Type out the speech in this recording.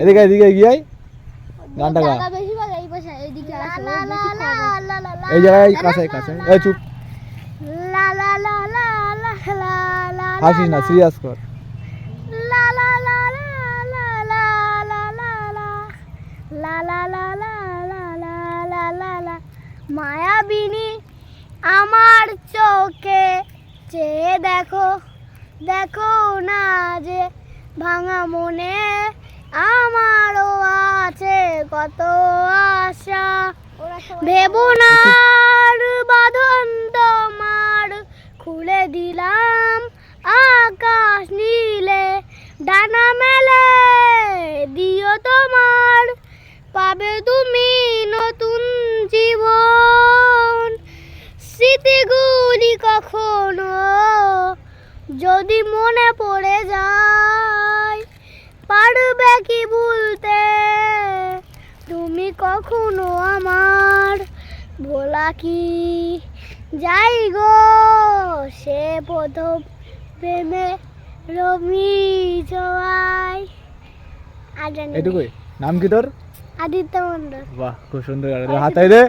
এদিকে এদিকে এগিয়ে গানটা গা। এই জায়গায় কাছে কাছে, এই চুপ, লা লা লা লা লা লা লা হাসিস না, সিরিয়াস কর। লা লা লা লা লা লা লা লা লা লা লা লা লা লা লা লা লা লা। মায়াবিনী আমার চোখে চেয়ে দেখো, দেখো না যে ভাঙা মনে আমারও আছে কত আশা। ভেবো না আর বাঁধন তোমার, খুলে দিলাম আকাশ নীলে, ডানা মেলে দিও তোমার, পাবে তুমি নতুন জীবন। স্মৃতিগুলি কখনো যদি মনে পড়ে যায়, পারবে কি ভুলতে তুমি কখনো আমার, ভোলা কি যাই গো সে প্রথম প্রেমে রবি জোয়াই। এটুকুই। নাম কি তোর? আদিত্য মন্ডল। বাহ, খুব সুন্দর গান। হাতাই দে।